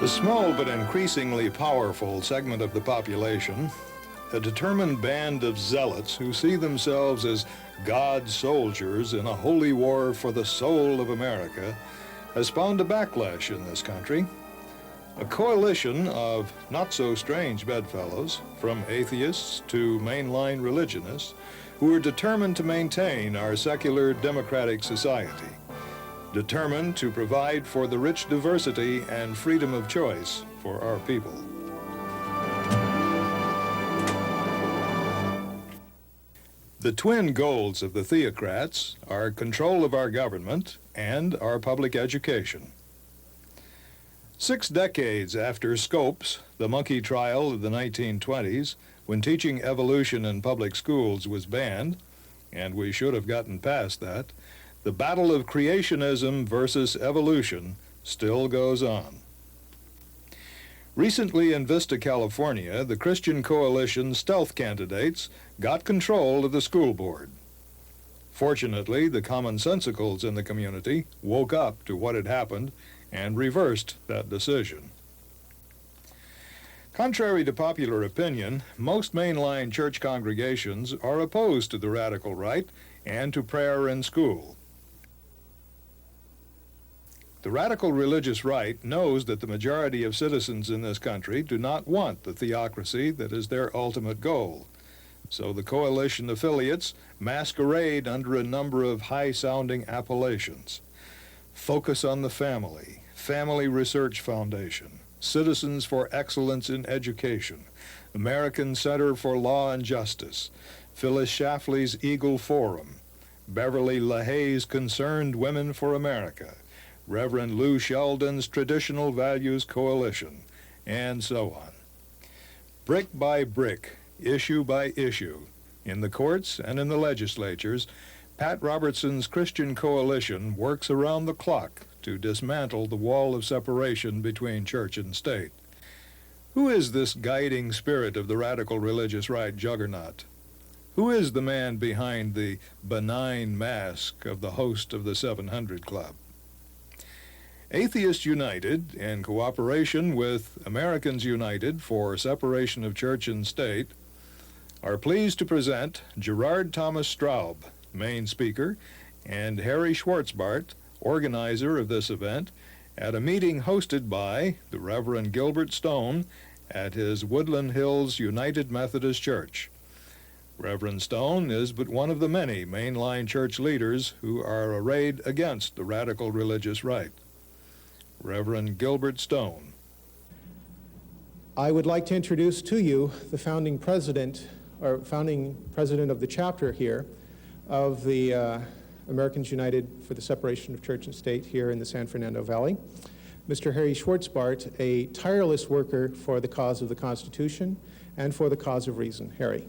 A small but increasingly powerful segment of the population, a determined band of zealots who see themselves as God's soldiers in a holy war for the soul of America, has spawned a backlash in this country. A coalition of not-so-strange bedfellows, from atheists to mainline religionists, who are determined to maintain our secular democratic society, determined to provide for the rich diversity and freedom of choice for our people. The twin goals of the theocrats are control of our government and our public education. 6 decades after Scopes, the monkey trial of the 1920s, when teaching evolution in public schools was banned, and we should have gotten past that, the battle of creationism versus evolution still goes on. Recently in Vista, California, the Christian Coalition stealth candidates got control of the school board. Fortunately, the commonsensicals in the community woke up to what had happened and reversed that decision. Contrary to popular opinion, most mainline church congregations are opposed to the radical right and to prayer in school. The radical religious right knows that the majority of citizens in this country do not want the theocracy that is their ultimate goal. So the coalition affiliates masquerade under a number of high-sounding appellations. Focus on the Family, Family Research Foundation, Citizens for Excellence in Education, American Center for Law and Justice, Phyllis Schlafly's Eagle Forum, Beverly LaHaye's Concerned Women for America, Reverend Lou Sheldon's Traditional Values Coalition, and so on. Brick by brick, issue by issue, in the courts and in the legislatures, Pat Robertson's Christian Coalition works around the clock to dismantle the wall of separation between church and state. Who is this guiding spirit of the radical religious right juggernaut? Who is the man behind the benign mask of the host of the 700 Club? Atheists United, in cooperation with Americans United for Separation of Church and State, are pleased to present Gerard Straub, main speaker, and Harry Schwarzart, organizer of this event, at a meeting hosted by the Reverend Gilbert Stone at his Woodland Hills United Methodist Church. Reverend Stone is but one of the many mainline church leaders who are arrayed against the radical religious right. Reverend Gilbert Stone. I would like to introduce to you the founding president of the chapter here of the Americans United for the Separation of Church and State here in the San Fernando Valley, Mr. Harry Schwarzart, a tireless worker for the cause of the Constitution and for the cause of reason. Harry.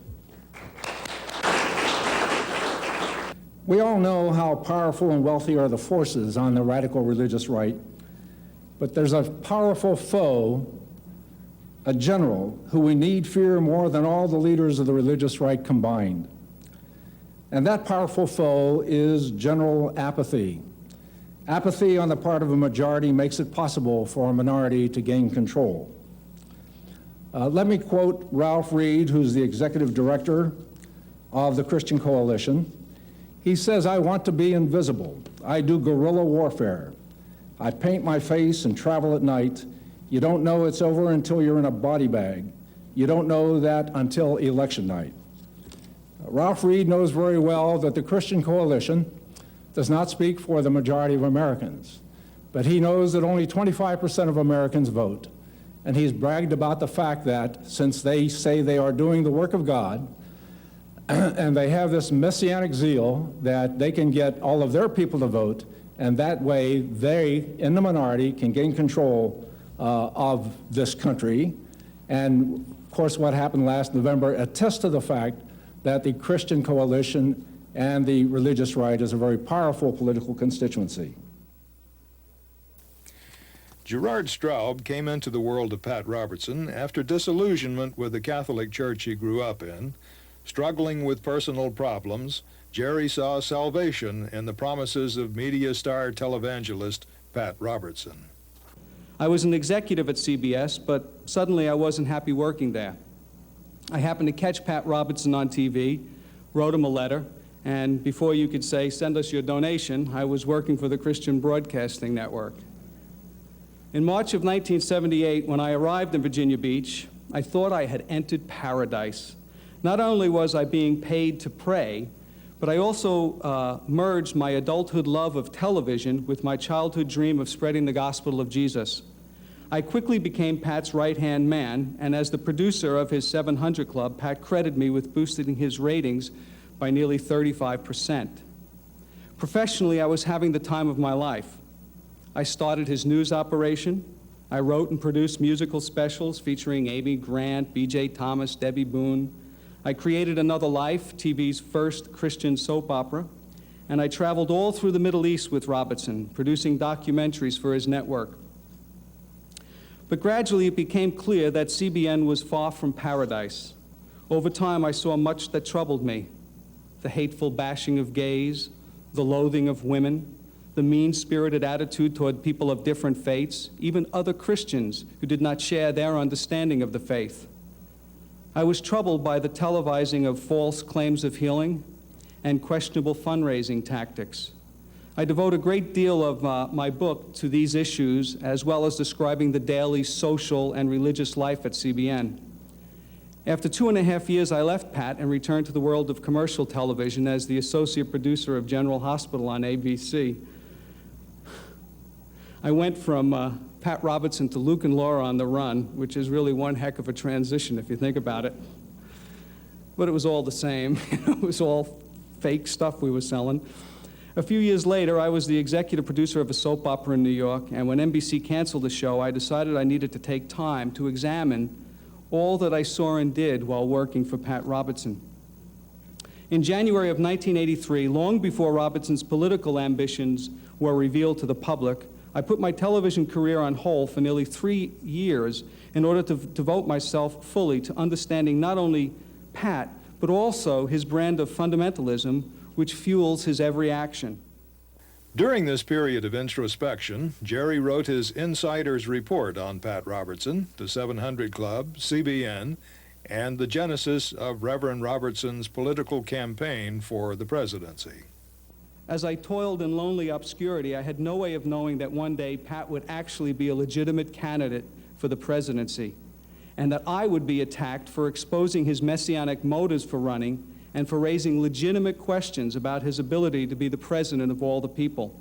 We all know how powerful and wealthy are the forces on the radical religious right, but there's a powerful foe, a general, who we need fear more than all the leaders of the religious right combined. And that powerful foe is general apathy. Apathy on the part of a majority makes it possible for a minority to gain control. Let me quote Ralph Reed, who's the executive director of the Christian Coalition. He says, "I want to be invisible. I do guerrilla warfare. I paint my face and travel at night. You don't know it's over until you're in a body bag. You don't know that until election night." Ralph Reed knows very well that the Christian Coalition does not speak for the majority of Americans, but he knows that only 25% of Americans vote. And he's bragged about the fact that since they say they are doing the work of God, and they have this messianic zeal that they can get all of their people to vote, and that way they, in the minority, can gain control of this country. And of course, what happened last November attests to the fact that the Christian Coalition and the religious right is a very powerful political constituency. Gerard Straub came into the world of Pat Robertson after disillusionment with the Catholic Church he grew up in. Struggling with personal problems, Jerry saw salvation in the promises of media star televangelist Pat Robertson. I was an executive at CBS, but suddenly I wasn't happy working there. I happened to catch Pat Robertson on TV, wrote him a letter, and before you could say, send us your donation, I was working for the Christian Broadcasting Network. In March of 1978, when I arrived in Virginia Beach, I thought I had entered paradise. Not only was I being paid to pray, but I also merged my adulthood love of television with my childhood dream of spreading the gospel of Jesus. I quickly became Pat's right-hand man, and as the producer of his 700 Club, Pat credited me with boosting his ratings by nearly 35%. Professionally, I was having the time of my life. I started his news operation. I wrote and produced musical specials featuring Amy Grant, B.J. Thomas, Debbie Boone. I created Another Life, TV's first Christian soap opera, and I traveled all through the Middle East with Robertson, producing documentaries for his network. But gradually it became clear that CBN was far from paradise. Over time I saw much that troubled me: the hateful bashing of gays, the loathing of women, the mean-spirited attitude toward people of different faiths, even other Christians who did not share their understanding of the faith. I was troubled by the televising of false claims of healing and questionable fundraising tactics. I devote a great deal of my book to these issues, as well as describing the daily social and religious life at CBN. After 2.5 years, I left Pat and returned to the world of commercial television as the associate producer of General Hospital on ABC. I went from Pat Robertson to Luke and Laura on the Run, which is really one heck of a transition if you think about it. But it was all the same. It was all fake stuff we were selling. A few years later, I was the executive producer of a soap opera in New York, and when NBC canceled the show, I decided I needed to take time to examine all that I saw and did while working for Pat Robertson. In January of 1983, long before Robertson's political ambitions were revealed to the public, I put my television career on hold for nearly 3 years in order to devote myself fully to understanding not only Pat, but also his brand of fundamentalism, which fuels his every action. During this period of introspection, Jerry wrote his Insider's Report on Pat Robertson, the 700 Club, CBN, and the genesis of Reverend Robertson's political campaign for the presidency. As I toiled in lonely obscurity, I had no way of knowing that one day Pat would actually be a legitimate candidate for the presidency, and that I would be attacked for exposing his messianic motives for running and for raising legitimate questions about his ability to be the president of all the people.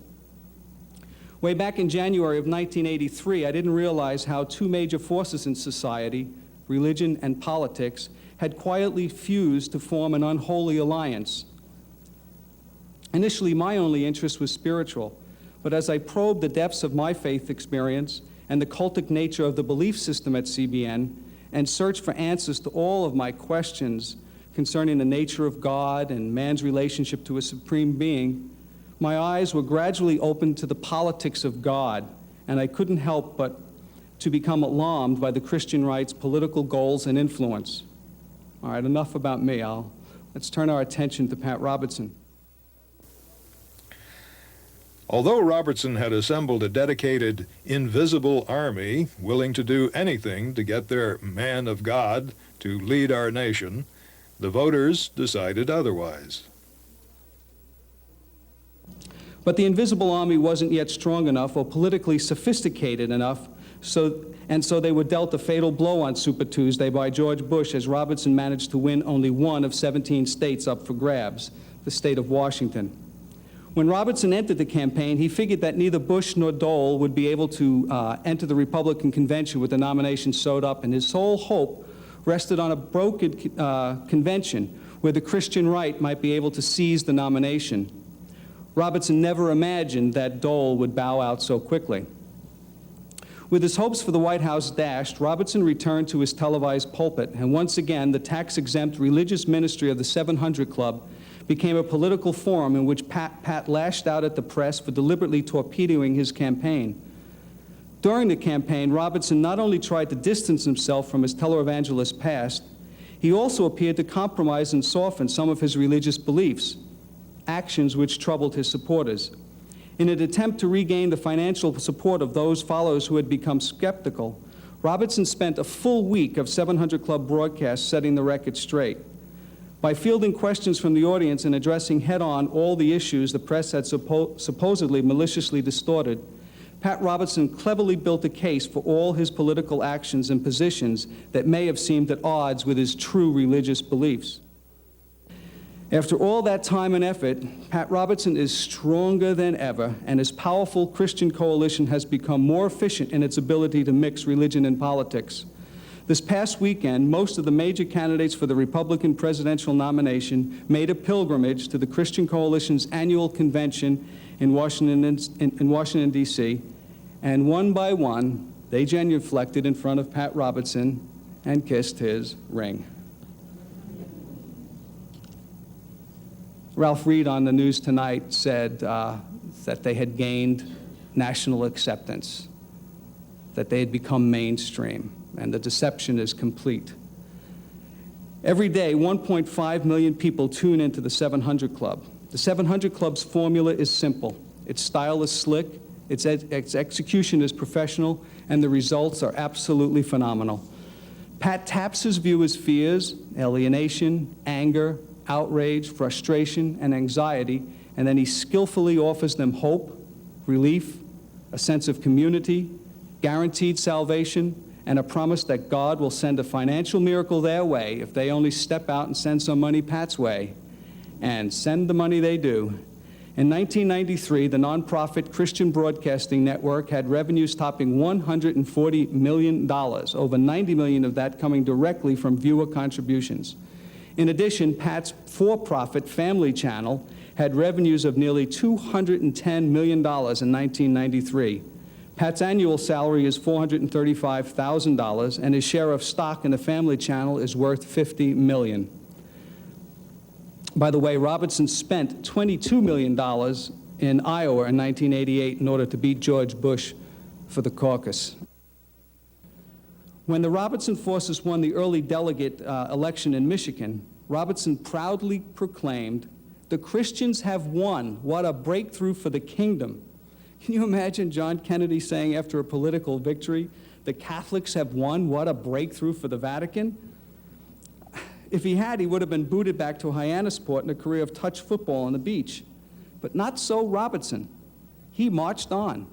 Way back in January of 1983, I didn't realize how two major forces in society, religion and politics, had quietly fused to form an unholy alliance. Initially, my only interest was spiritual, but as I probed the depths of my faith experience and the cultic nature of the belief system at CBN and searched for answers to all of my questions concerning the nature of God and man's relationship to a supreme being, my eyes were gradually opened to the politics of God, and I couldn't help but to become alarmed by the Christian right's political goals and influence. All right, enough about me. Let's turn our attention to Pat Robertson. Although Robertson had assembled a dedicated, invisible army willing to do anything to get their man of God to lead our nation, the voters decided otherwise. But the invisible army wasn't yet strong enough or politically sophisticated enough, so they were dealt a fatal blow on Super Tuesday by George Bush as Robertson managed to win only one of 17 states up for grabs, the state of Washington. When Robertson entered the campaign, he figured that neither Bush nor Dole would be able to enter the Republican convention with the nomination sewed up, and his sole hope rested on a brokered convention where the Christian right might be able to seize the nomination. Robertson never imagined that Dole would bow out so quickly. With his hopes for the White House dashed, Robertson returned to his televised pulpit, and once again, the tax-exempt religious ministry of the 700 Club became a political forum in which Pat lashed out at the press for deliberately torpedoing his campaign. During the campaign, Robertson not only tried to distance himself from his televangelist past, he also appeared to compromise and soften some of his religious beliefs, actions which troubled his supporters. In an attempt to regain the financial support of those followers who had become skeptical, Robertson spent a full week of 700 Club broadcasts setting the record straight. By fielding questions from the audience and addressing head-on all the issues the press had supposedly maliciously distorted, Pat Robertson cleverly built a case for all his political actions and positions that may have seemed at odds with his true religious beliefs. After all that time and effort, Pat Robertson is stronger than ever, and his powerful Christian coalition has become more efficient in its ability to mix religion and politics. This past weekend, most of the major candidates for the Republican presidential nomination made a pilgrimage to the Christian Coalition's annual convention in Washington, D.C., and one by one, they genuflected in front of Pat Robertson and kissed his ring. Ralph Reed on the news tonight said that they had gained national acceptance, that they had become mainstream, and the deception is complete. Every day, 1.5 million people tune into the 700 Club. The 700 Club's formula is simple. Its style is slick, its execution is professional, and the results are absolutely phenomenal. Pat taps his viewers' fears, alienation, anger, outrage, frustration, and anxiety, and then he skillfully offers them hope, relief, a sense of community, guaranteed salvation, and a promise that God will send a financial miracle their way if they only step out and send some money Pat's way. And send the money they do. In 1993, the nonprofit Christian Broadcasting Network had revenues topping $140 million, over $90 million of that coming directly from viewer contributions. In addition, Pat's for-profit Family Channel had revenues of nearly $210 million in 1993. Pat's annual salary is $435,000, and his share of stock in the Family Channel is worth $50 million. By the way, Robertson spent $22 million in Iowa in 1988 in order to beat George Bush for the caucus. When the Robertson forces won the early delegate election in Michigan, Robertson proudly proclaimed, "The Christians have won. What a breakthrough for the kingdom." Can you imagine John Kennedy saying after a political victory, "The Catholics have won. What a breakthrough for the Vatican"? If he had, he would have been booted back to Hyannisport in a career of touch football on the beach. But not so Robertson. He marched on.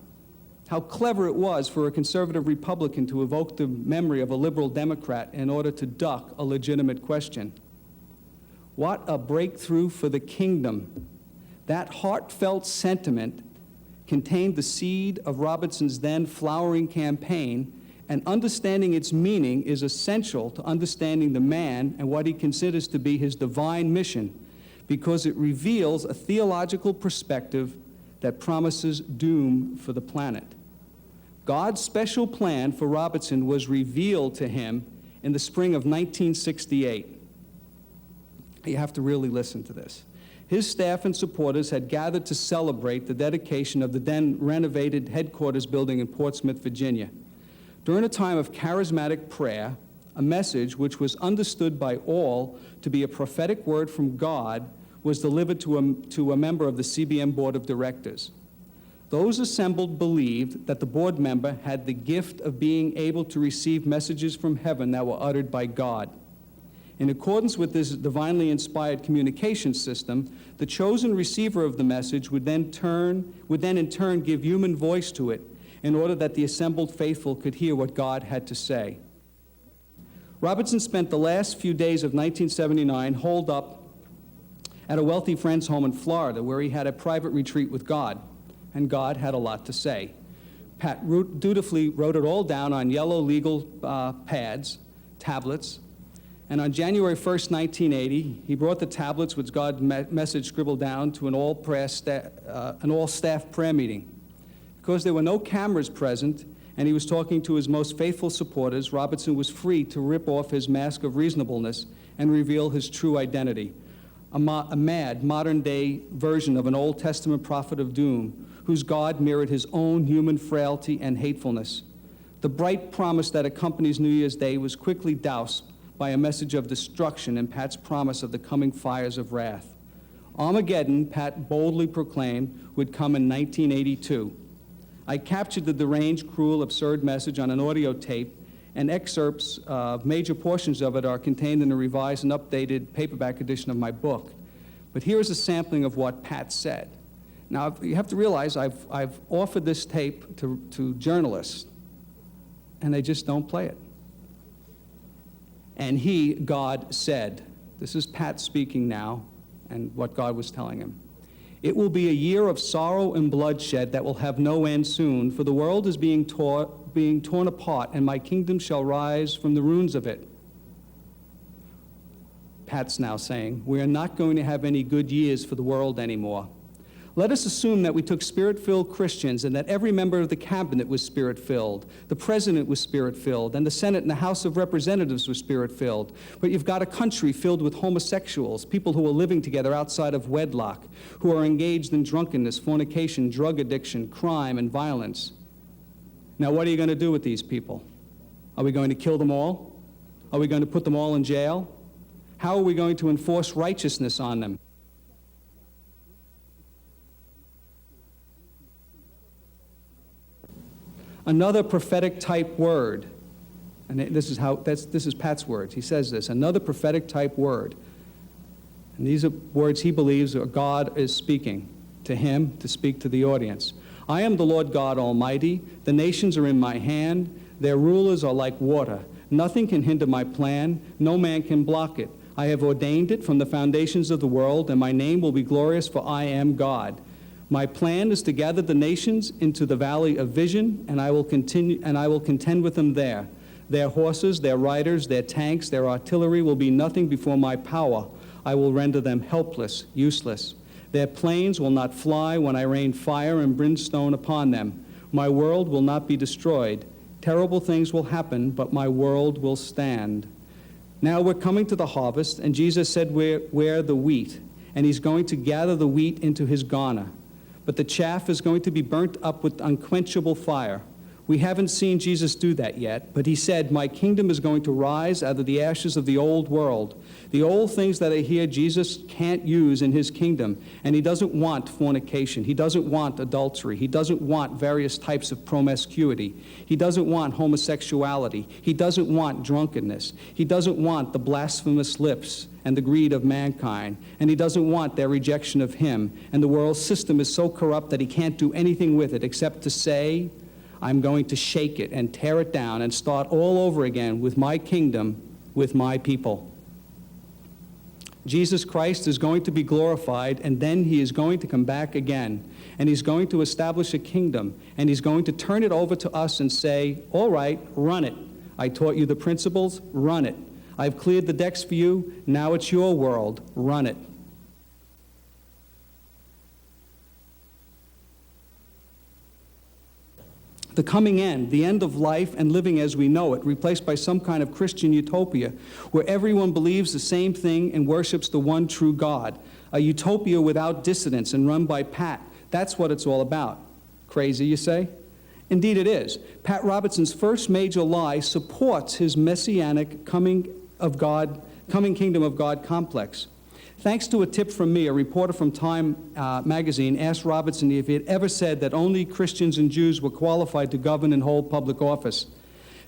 How clever it was for a conservative Republican to evoke the memory of a liberal Democrat in order to duck a legitimate question. What a breakthrough for the kingdom. That heartfelt sentiment contained the seed of Robertson's then flowering campaign, and understanding its meaning is essential to understanding the man and what he considers to be his divine mission, because it reveals a theological perspective that promises doom for the planet. God's special plan for Robertson was revealed to him in the spring of 1968. You have to really listen to this. His staff and supporters had gathered to celebrate the dedication of the then renovated headquarters building in Portsmouth, Virginia. During a time of charismatic prayer, a message which was understood by all to be a prophetic word from God was delivered to a member of the CBM Board of Directors. Those assembled believed that the board member had the gift of being able to receive messages from heaven that were uttered by God. In accordance with this divinely inspired communication system, the chosen receiver of the message would then in turn give human voice to it in order that the assembled faithful could hear what God had to say. Robertson spent the last few days of 1979 holed up at a wealthy friend's home in Florida, where he had a private retreat with God, and God had a lot to say. Pat dutifully wrote it all down on yellow legal pads, tablets, and on January 1st, 1980, he brought the tablets with God's message scribbled down to an all-staff prayer meeting. Because there were no cameras present and he was talking to his most faithful supporters, Robertson was free to rip off his mask of reasonableness and reveal his true identity, a mad, modern-day version of an Old Testament prophet of doom, whose God mirrored his own human frailty and hatefulness. The bright promise that accompanies New Year's Day was quickly doused by a message of destruction and Pat's promise of the coming fires of wrath. Armageddon, Pat boldly proclaimed, would come in 1982. I captured the deranged, cruel, absurd message on an audio tape, and excerpts of major portions of it are contained in a revised and updated paperback edition of my book. But here is a sampling of what Pat said. Now, you have to realize I've offered this tape to journalists, and they just don't play it. And he, God, said, this is Pat speaking now, and what God was telling him. It will be a year of sorrow and bloodshed that will have no end soon, for the world is being torn apart, and my kingdom shall rise from the ruins of it. Pat's now saying, we are not going to have any good years for the world anymore. Let us assume that we took Spirit-filled Christians and that every member of the cabinet was Spirit-filled, the president was Spirit-filled, and the Senate and the House of Representatives were Spirit-filled. But you've got a country filled with homosexuals, people who are living together outside of wedlock, who are engaged in drunkenness, fornication, drug addiction, crime, and violence. Now, what are you going to do with these people? Are we going to kill them all? Are we going to put them all in jail? How are we going to enforce righteousness on them? Another prophetic type word, and this is Pat's words. He says this, another prophetic type word. And these are words he believes God is speaking to him to speak to the audience. I am the Lord God Almighty. The nations are in my hand. Their rulers are like water. Nothing can hinder my plan. No man can block it. I have ordained it from the foundations of the world, and my name will be glorious, for I am God. My plan is to gather the nations into the valley of vision, and I will contend with them there. Their horses, their riders, their tanks, their artillery will be nothing before my power. I will render them helpless, useless. Their planes will not fly when I rain fire and brimstone upon them. My world will not be destroyed. Terrible things will happen, but my world will stand. Now we're coming to the harvest, and Jesus said we're the wheat, and he's going to gather the wheat into his garner. But the chaff is going to be burnt up with unquenchable fire. We haven't seen Jesus do that yet, but he said, my kingdom is going to rise out of the ashes of the old world. The old things that are here, Jesus can't use in his kingdom. And he doesn't want fornication. He doesn't want adultery. He doesn't want various types of promiscuity. He doesn't want homosexuality. He doesn't want drunkenness. He doesn't want the blasphemous lips and the greed of mankind. And he doesn't want their rejection of him. And the world system is so corrupt that he can't do anything with it except to say, I'm going to shake it and tear it down and start all over again with my kingdom, with my people. Jesus Christ is going to be glorified, and then he is going to come back again. And he's going to establish a kingdom, and he's going to turn it over to us and say, all right, run it. I taught you the principles, run it. I've cleared the decks for you, now it's your world, run it. The coming end, the end of life and living as we know it, replaced by some kind of Christian utopia where everyone believes the same thing and worships the one true God. A utopia without dissidence and run by Pat. That's what it's all about. Crazy, you say? Indeed it is. Pat Robertson's first major lie supports his messianic coming kingdom of God complex. Thanks to a tip from me, a reporter from Time magazine asked Robertson if he had ever said that only Christians and Jews were qualified to govern and hold public office.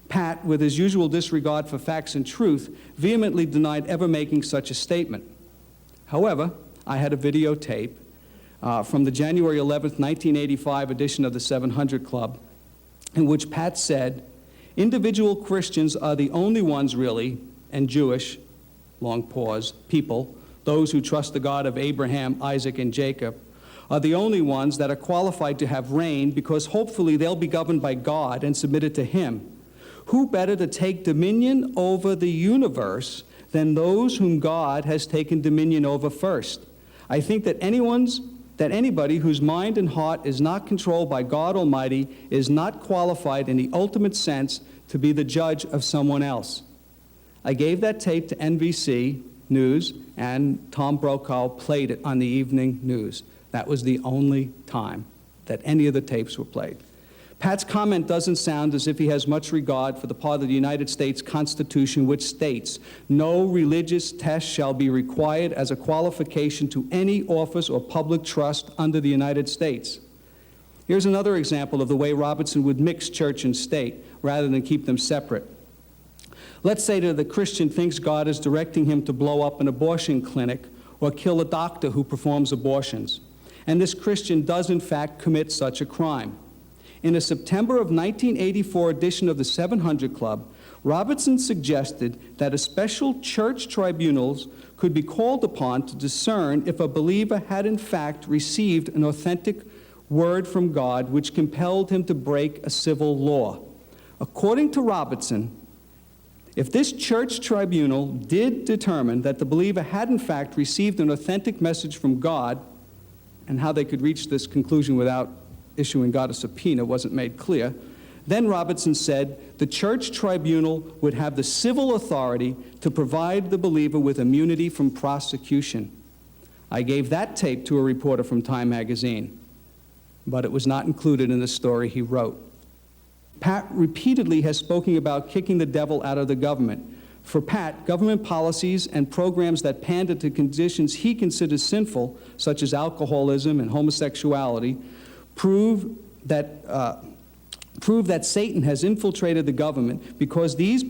Pat, with his usual disregard for facts and truth, vehemently denied ever making such a statement. However, I had a videotape from the January 11th, 1985 edition of the 700 Club, in which Pat said, individual Christians are the only ones really, and Jewish, long pause, people, those who trust the God of Abraham, Isaac, and Jacob, are the only ones that are qualified to have reign because hopefully they'll be governed by God and submitted to him. Who better to take dominion over the universe than those whom God has taken dominion over first? I think that anybody whose mind and heart is not controlled by God Almighty is not qualified in the ultimate sense to be the judge of someone else. I gave that tape to NBC News, and Tom Brokaw played it on the evening news. That was the only time that any of the tapes were played. Pat's comment doesn't sound as if he has much regard for the part of the United States Constitution which states, "No religious test shall be required as a qualification to any office or public trust under the United States." Here's another example of the way Robertson would mix church and state rather than keep them separate. Let's say that the Christian thinks God is directing him to blow up an abortion clinic or kill a doctor who performs abortions, and this Christian does in fact commit such a crime. In a September of 1984 edition of the 700 Club, Robertson suggested that a special church tribunals could be called upon to discern if a believer had in fact received an authentic word from God which compelled him to break a civil law. According to Robertson, if this church tribunal did determine that the believer had in fact received an authentic message from God, and how they could reach this conclusion without issuing God a subpoena wasn't made clear, then Robertson said the church tribunal would have the civil authority to provide the believer with immunity from prosecution. I gave that tape to a reporter from Time magazine, but it was not included in the story he wrote. Pat repeatedly has spoken about kicking the devil out of the government. For Pat, government policies and programs that pander to conditions he considers sinful, such as alcoholism and homosexuality, prove that Satan has infiltrated the government because these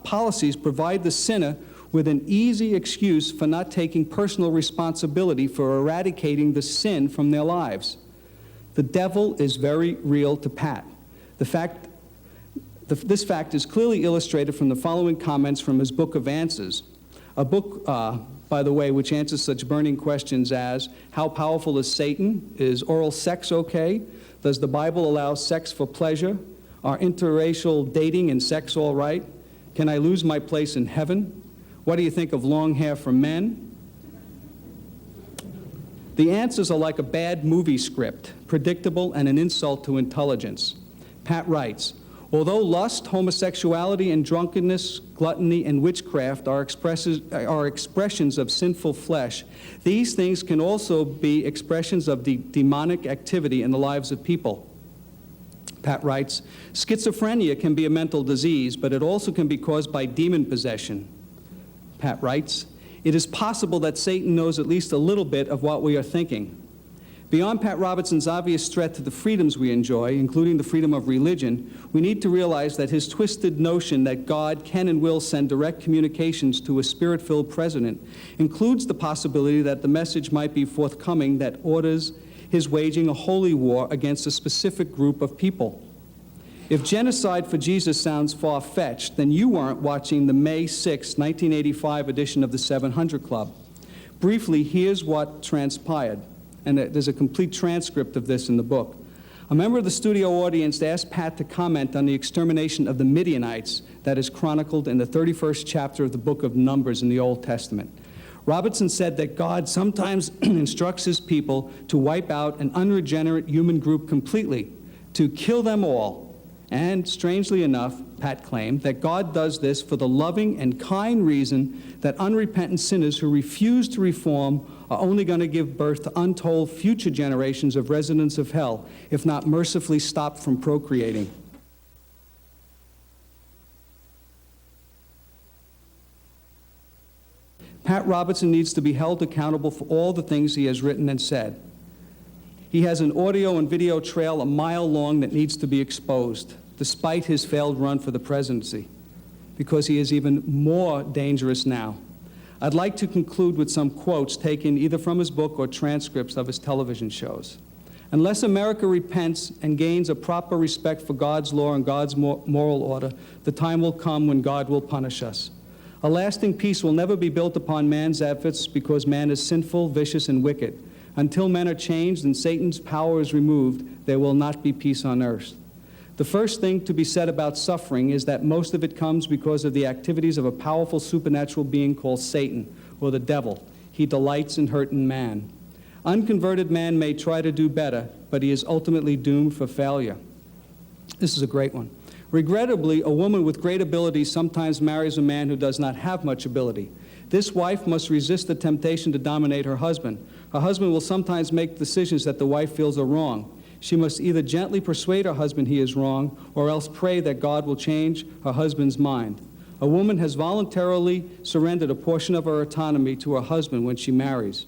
policies provide the sinner with an easy excuse for not taking personal responsibility for eradicating the sin from their lives. The devil is very real to Pat. This fact is clearly illustrated from the following comments from his Book of Answers, a book, by the way, which answers such burning questions as, how powerful is Satan? Is oral sex okay? Does the Bible allow sex for pleasure? Are interracial dating and sex all right? Can I lose my place in heaven? What do you think of long hair for men? The answers are like a bad movie script, predictable and an insult to intelligence. Pat writes, although lust, homosexuality, and drunkenness, gluttony, and witchcraft are expressions of sinful flesh, these things can also be expressions of the demonic activity in the lives of people. Pat writes, schizophrenia can be a mental disease, but it also can be caused by demon possession. Pat writes, it is possible that Satan knows at least a little bit of what we are thinking. Beyond Pat Robertson's obvious threat to the freedoms we enjoy, including the freedom of religion, we need to realize that his twisted notion that God can and will send direct communications to a spirit-filled president includes the possibility that the message might be forthcoming that orders his waging a holy war against a specific group of people. If genocide for Jesus sounds far-fetched, then you weren't watching the May 6, 1985 edition of the 700 Club. Briefly, here's what transpired. And there's a complete transcript of this in the book. A member of the studio audience asked Pat to comment on the extermination of the Midianites that is chronicled in the 31st chapter of the book of Numbers in the Old Testament. Robertson said that God sometimes instructs his people to wipe out an unregenerate human group completely, to kill them all. And strangely enough, Pat claimed that God does this for the loving and kind reason that unrepentant sinners who refuse to reform are only going to give birth to untold future generations of residents of hell, if not mercifully stopped from procreating. Pat Robertson needs to be held accountable for all the things he has written and said. He has an audio and video trail a mile long that needs to be exposed, despite his failed run for the presidency, because he is even more dangerous now. I'd like to conclude with some quotes taken either from his book or transcripts of his television shows. Unless America repents and gains a proper respect for God's law and God's moral order, the time will come when God will punish us. A lasting peace will never be built upon man's efforts because man is sinful, vicious, and wicked. Until men are changed and Satan's power is removed, there will not be peace on earth. The first thing to be said about suffering is that most of it comes because of the activities of a powerful supernatural being called Satan, or the devil. He delights in hurting man. Unconverted man may try to do better, but he is ultimately doomed for failure. This is a great one. Regrettably, a woman with great ability sometimes marries a man who does not have much ability. This wife must resist the temptation to dominate her husband. Her husband will sometimes make decisions that the wife feels are wrong. She must either gently persuade her husband he is wrong, or else pray that God will change her husband's mind. A woman has voluntarily surrendered a portion of her autonomy to her husband when she marries.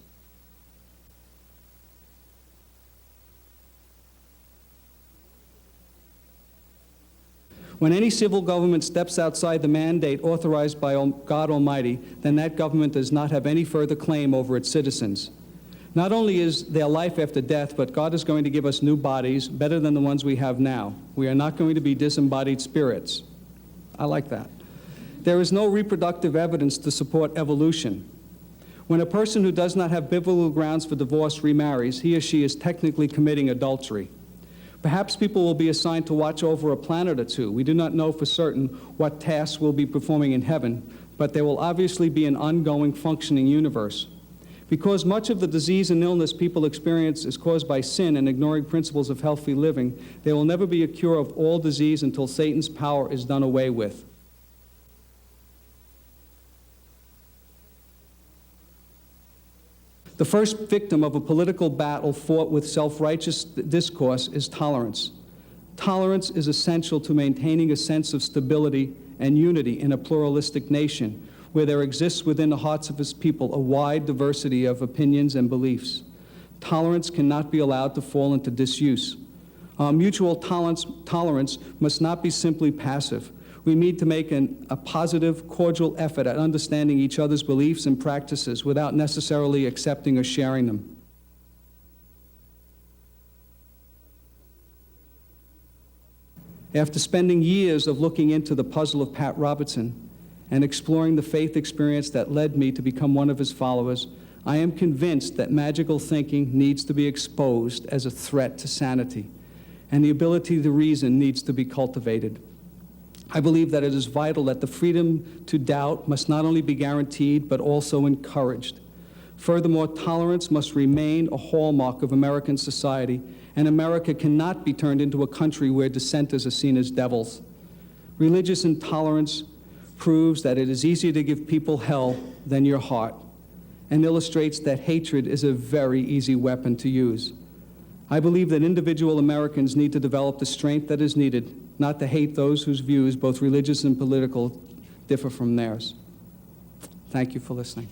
When any civil government steps outside the mandate authorized by God Almighty, then that government does not have any further claim over its citizens. Not only is there life after death, but God is going to give us new bodies, better than the ones we have now. We are not going to be disembodied spirits. I like that. There is no reproductive evidence to support evolution. When a person who does not have biblical grounds for divorce remarries, he or she is technically committing adultery. Perhaps people will be assigned to watch over a planet or two. We do not know for certain what tasks we'll be performing in heaven, but there will obviously be an ongoing functioning universe. Because much of the disease and illness people experience is caused by sin and ignoring principles of healthy living, there will never be a cure of all disease until Satan's power is done away with. The first victim of a political battle fought with self-righteous discourse is tolerance. Tolerance is essential to maintaining a sense of stability and unity in a pluralistic nation where there exists within the hearts of its people a wide diversity of opinions and beliefs. Tolerance cannot be allowed to fall into disuse. Mutual tolerance must not be simply passive. We need to make a positive, cordial effort at understanding each other's beliefs and practices without necessarily accepting or sharing them. After spending years of looking into the puzzle of Pat Robertson and exploring the faith experience that led me to become one of his followers, I am convinced that magical thinking needs to be exposed as a threat to sanity, and the ability to reason needs to be cultivated. I believe that it is vital that the freedom to doubt must not only be guaranteed, but also encouraged. Furthermore, tolerance must remain a hallmark of American society, and America cannot be turned into a country where dissenters are seen as devils. Religious intolerance proves that it is easier to give people hell than your heart, and illustrates that hatred is a very easy weapon to use. I believe that individual Americans need to develop the strength that is needed not to hate those whose views, both religious and political, differ from theirs. Thank you for listening.